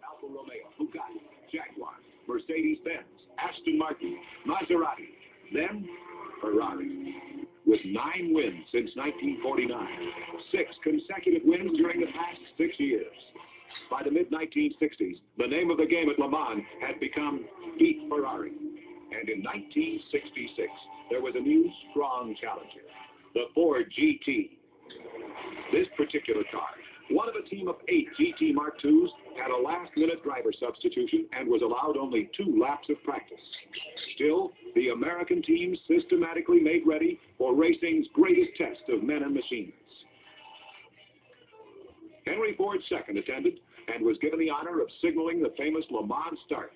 Alfa Romeo, Bugatti, Jaguar, Mercedes-Benz, Aston Martin, Maserati, then Ferrari. With 9 wins since 1949, 6 consecutive wins during the past 6 years. By the mid-1960s, the name of the game at Le Mans had become Beat Ferrari. And in 1966, there was a new, strong challenger, the Ford GT. This particular car, one of a team of 8 GT Mark IIs, had a last-minute driver substitution and was allowed only 2 laps of practice. Still, the American team systematically made ready for racing's greatest test of men and machines. Henry Ford II attended and was given the honor of signaling the famous Le Mans start.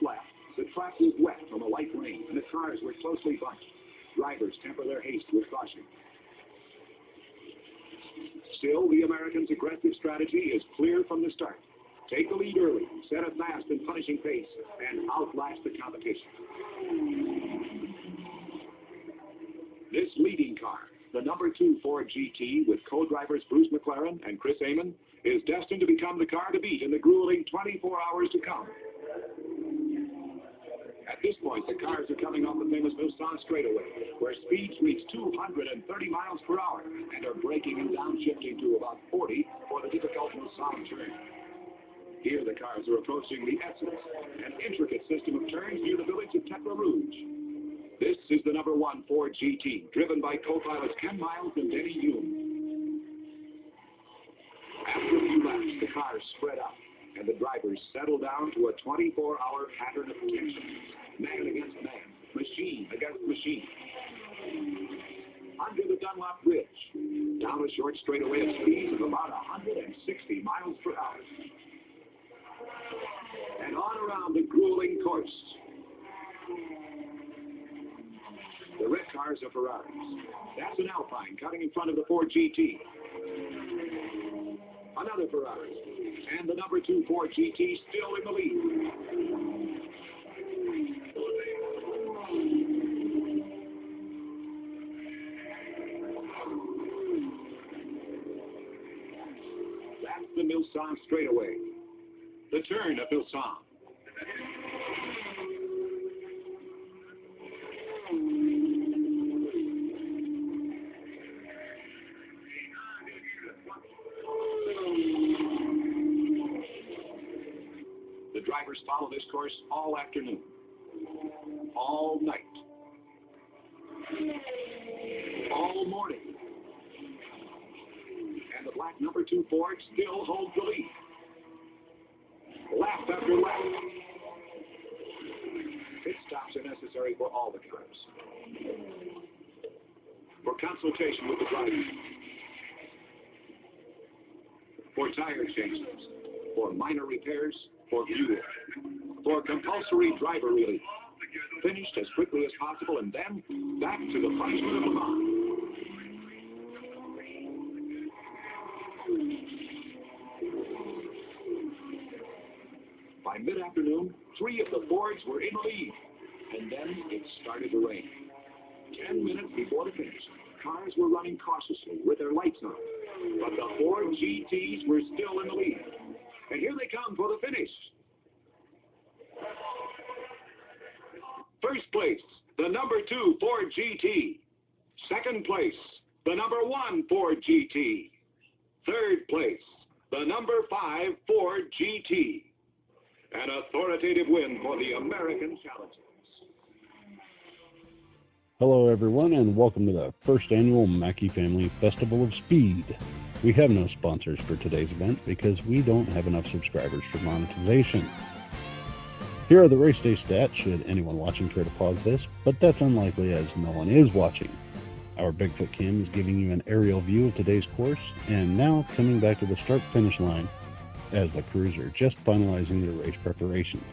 Lap. The track was wet from a light rain, and the cars were closely bunched. Drivers temper their haste with caution. Still, the Americans' aggressive strategy is clear from the start. Take the lead early, set a fast and punishing pace, and outlast the competition. This leading car, the number 2 Ford GT with co-drivers Bruce McLaren and Chris Amon, is destined to become the car to beat in the grueling 24 hours to come. At this point, the cars are coming off the famous Mulsanne straightaway, where speeds reach 230 miles per hour and are braking and downshifting to about 40 for the difficult Mulsanne turn. Here, the cars are approaching the Essence, an intricate system of turns near the village of Tetra Rouge. This is the number 1 Ford GT, driven by co-pilots Ken Miles and Denny Hume. After a few laps, the cars spread up, and the drivers settle down to a 24-hour pattern of tension. Man against man, machine against machine. Under the Dunlop Bridge, down a short straightaway at speeds of about 160 miles per hour. And on around the grueling course. The red cars are Ferraris. That's an Alpine cutting in front of the Ford GT. Another Ferrari. And the number 2 Ford GT still in the lead. That's the Mulsanne straightaway. The turn of Mulsanne. The drivers follow this course all afternoon, all night, all morning. And the black number 2 Ford still holds the lead. Lap after lap. Pit stops are necessary for all the cars. For consultation with the drivers. For tire changes. For minor repairs. For fuel. For compulsory driver relief. Finished as quickly as possible and then back to the punishment of Le Mans. By mid-afternoon, 3 of the Fords were in the lead, and then it started to rain. 10 minutes before the finish, cars were running cautiously with their lights on, but the Ford GTs were still in the lead. And here they come for the finish. First place, the number 2 Ford GT. Second place, the number 1 Ford GT. Third place, the number 5 Ford GT. An authoritative win for the American challengers. Hello everyone, and welcome to the first annual Mackey Family Festival of Speed. We have no sponsors for today's event because we don't have enough subscribers for monetization. Here are the race day stats should anyone watching care to pause this, but that's unlikely as no one is watching. Our Bigfoot Cam is giving you an aerial view of today's course, and now coming back to the start-finish line as the crews are just finalizing their race preparations.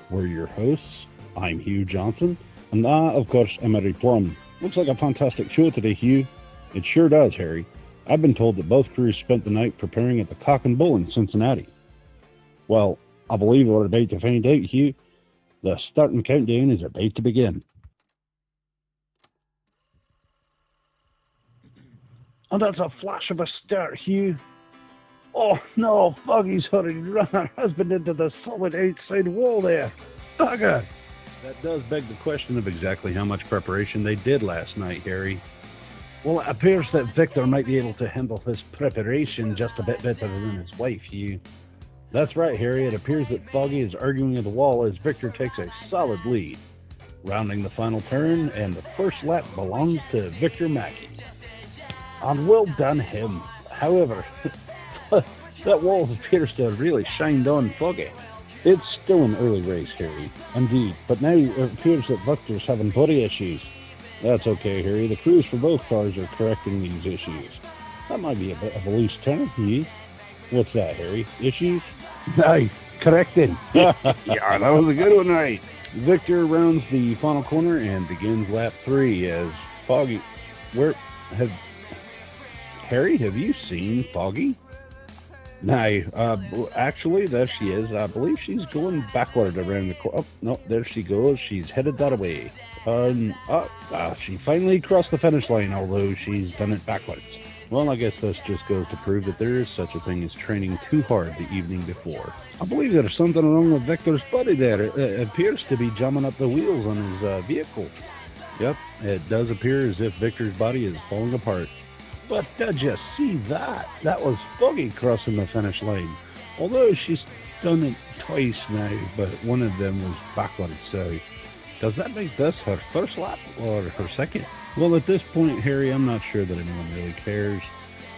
We're your hosts. I'm Hugh Johnson, And that, of course, Emery Plum. Looks like a fantastic show today, Hugh. It sure does, Harry. I've been told that both crews spent the night preparing at the Cock and Bull in Cincinnati. Well, I believe we're about to find out, Hugh. The starting countdown is about to begin. And that's a flash of a start, Hugh. Oh no, Foggy's hurried runner has been into the solid outside wall there. Bugger! That does beg the question of exactly how much preparation they did last night, Harry. Well, it appears that Victor might be able to handle his preparation just a bit better than his wife, Hugh. That's right, Harry. It appears that Foggy is arguing at the wall as Victor takes a solid lead. Rounding the final turn, and the first lap belongs to Victor Mackey. And well done him. However, that wall appears to have really shined on Foggy. It's still an early race, Harry. Indeed, but now it appears that Victor's having body issues. That's okay, Harry. The crews for both cars are correcting these issues. That might be a bit of a loose term, Hugh. What's that, Harry? Issues? Nice. Correcting. Yeah, that was a good one, right? Victor rounds the final corner and begins lap 3 as Foggy... Harry, have you seen Foggy? No, actually, there she is. I believe she's going backward around the corner. Oh, no, there she goes. She's headed that way. She finally crossed the finish line, although she's done it backwards. Well, I guess this just goes to prove that there is such a thing as training too hard the evening before. I believe there's something wrong with Victor's body there. It appears to be jamming up the wheels on his vehicle. Yep, it does appear as if Victor's body is falling apart. But did you see that? That was Foggy crossing the finish line. Although she's done it twice now, but one of them was backwards, so does that make this her first lap or her second? Well, at this point, Harry, I'm not sure that anyone really cares.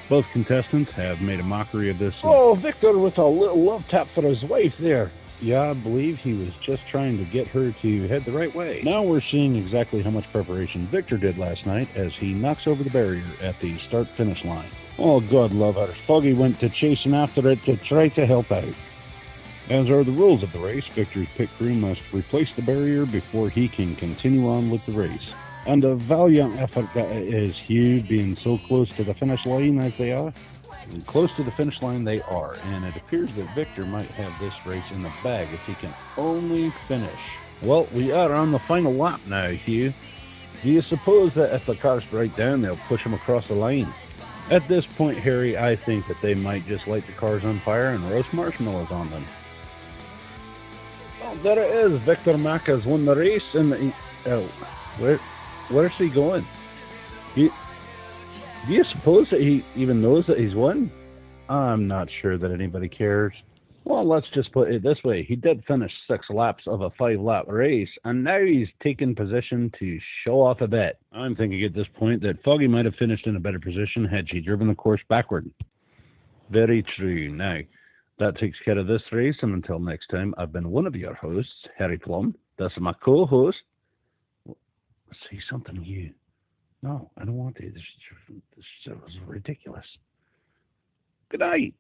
Both contestants have made a mockery of this. Oh, Victor with a little love tap for his wife there. Yeah, I believe he was just trying to get her to head the right way. Now we're seeing exactly how much preparation Victor did last night as he knocks over the barrier at the start-finish line. Oh, God love her. Foggy went to chasing after it to try to help out. As are the rules of the race, Victor's pit crew must replace the barrier before he can continue on with the race. And a valiant effort that it is, Hugh, being so close to the finish line as they are. And close to the finish line they are, and it appears that Victor might have this race in the bag if he can only finish. Well, we are on the final lap now, Hugh. Do you suppose that if the cars break down, they'll push them across the line? At this point, Harry, I think that they might just light the cars on fire and roast marshmallows on them. Oh, there it is. Victor Mack has won the race, and where's he going? Do you suppose that he even knows that he's won? I'm not sure that anybody cares. Well, let's just put it this way. He did finish 6 laps of a 5-lap race, and now he's taken position to show off a bit. I'm thinking at this point that Foggy might have finished in a better position had she driven the course backward. Very true. Now, that takes care of this race, and until next time, I've been one of your hosts, Harry Plum. This is my co-host. Say something new. No, I don't want to. This was ridiculous. Good night.